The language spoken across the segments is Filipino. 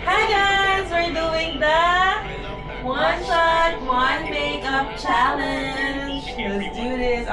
Hi guys! We're doing the one shot, one makeup challenge. Let's do this.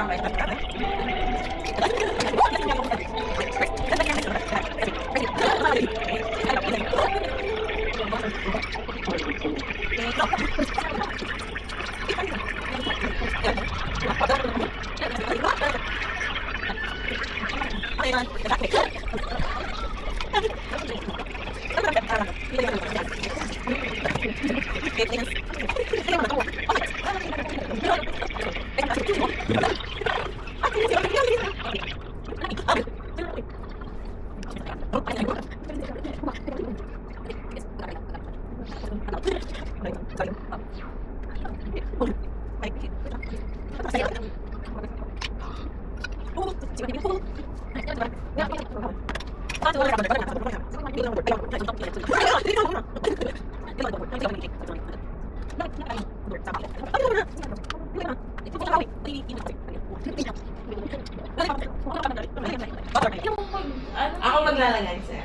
Ako maglalagay, sir.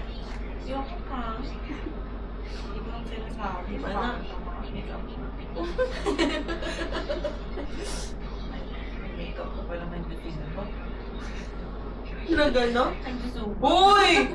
Yung pa. Hindi ko lang sinasabi. Wala. Makeup ko pala may bitin ba? Na gano'n? Ay, gusto. Uy!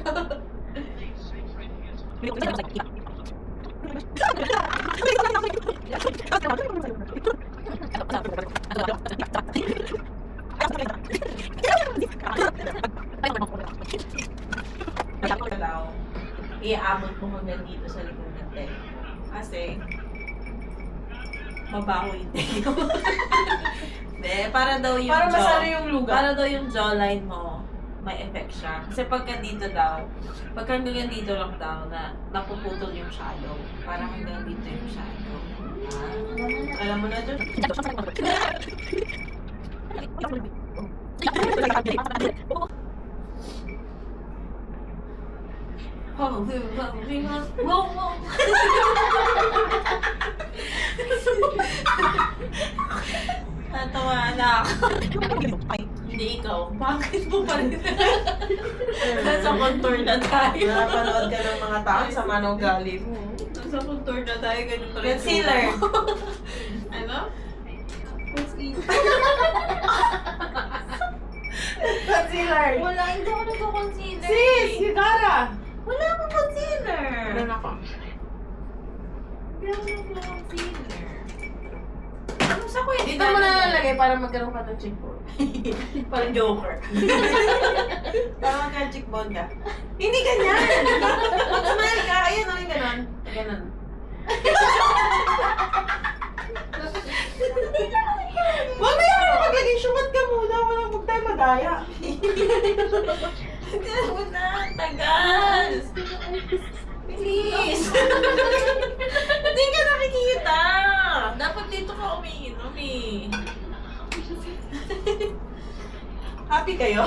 Iaabot mo hanggang dito sa likod ng tayo. Kasi, mabaho yung tayo. Hindi, para daw yung Para jaw. masalo yung lugar. Para daw yung jawline mo, may effect siya. Kasi pagka dito daw, pagka hanggang dito lang daw, na napuputol yung shadow. Parang hanggang dito yung shadow. Alam mo na dyan. Natawa na ako. Hindi ikaw. Bakit mo pa rin? Nasa contour na tayo. Napanood ka ng mga tao sa manong galit. Nasa contour na tayo. Ganun pa rin. Concealer. Ano? Concealer. Wala, hindi ako nagko-concealer. Sis, you gotta. Wala akong concealer. Meron ako. Hindi ako nagko-concealer. Ano sa ko yun? Dito mo na lalagay para magkaroon ka ng cheekbone. Parang joker. Para magka-cheekbone ka. Hindi ganyan. Mag-smile ka. Ayan, ayan, ganon. Ganon. Huwag na yan maglagay. Sumat ka muna. Huwag tayo madaya. Ano na? Tagal! Bilis! Hindi ka nakikita! Dapat dito ka umiinom eh. Happy kayo?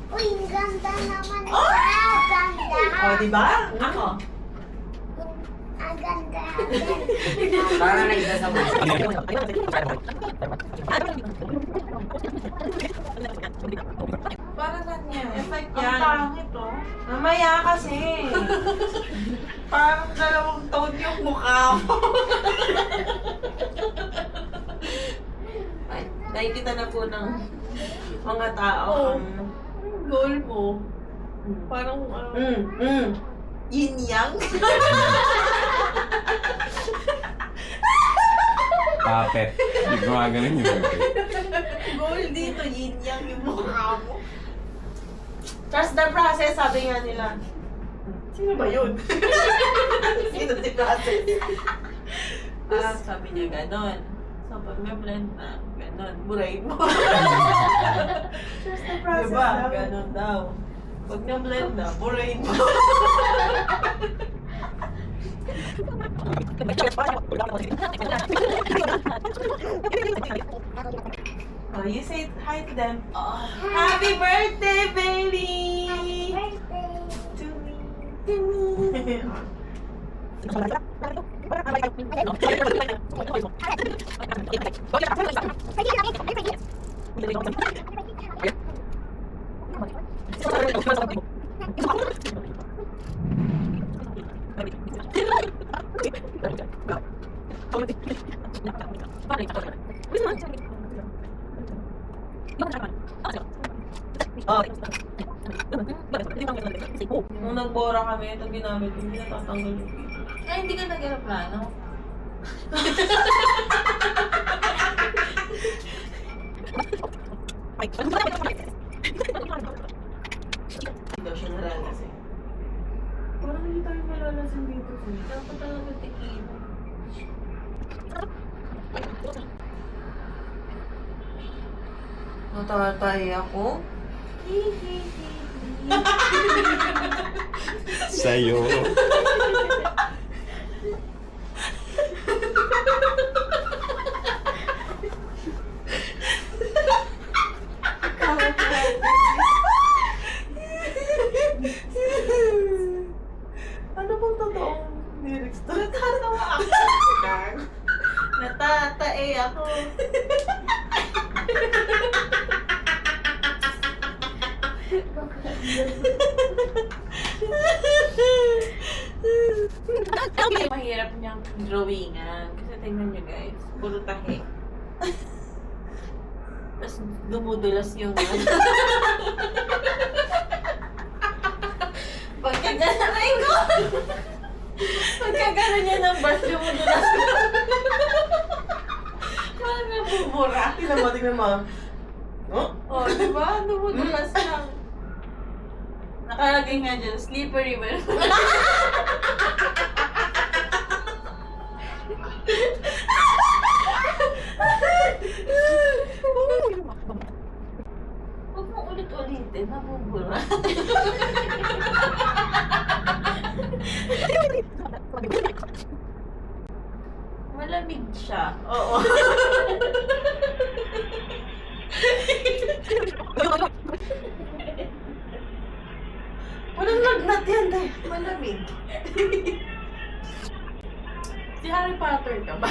Uy, ang ganda naman. Ang ganda. O, di ba? Ako. Ang ganda. Para nagsasama. Para saan yan? Effect Ang yan. pangit oh. Mamaya kasi. Parang dalawang tone yung mukha mo. Ay, nakikita na po ng mga tao Oo. ang goal mo. Parang yin yang. Puppet. Hindi gumagaling yun. Goal dito, yin yang yung mukha mo. Trust the process, sabi nga nila. Sino ba yun? Sino si process? Sabi niya ganon. So, pag may blend na, ganon, burahin mo. Trust the process. Diba? daw. Ganon daw. Pag na-blend na, burahin mo. Oh, you say hi to them. Happy birthday, baby! Birthday. To me. To me. Nung nagbora kami, ito ginamit ko, hindi natatanggal yung video. Ay, hindi ka nag-aeroplano. Hindi daw siya nalalasing. Parang hindi tayo malalasing dito. Dapat talaga tequila. Natatay ako. Sa'yo. Ano bang totoong lyrics to? Natatawa ako. Natatae ako. Mahirap niyang drawingan. Kasi tingnan niyo guys, puro tahi. Tapos dumudulas yung pagkagana ay ko! Pagkagana niya ng birth, dumudulas parang nabubura. Tingnan mo. Oh? Oh, di ba? Dumudulas lang. Nakalagay nga dyan, slippery well. Huwag mo ulit-ulitin, nabubura. Malamig siya. Oo. Walang lagnat yan, dahil malamig. Si Harry Potter ka ba?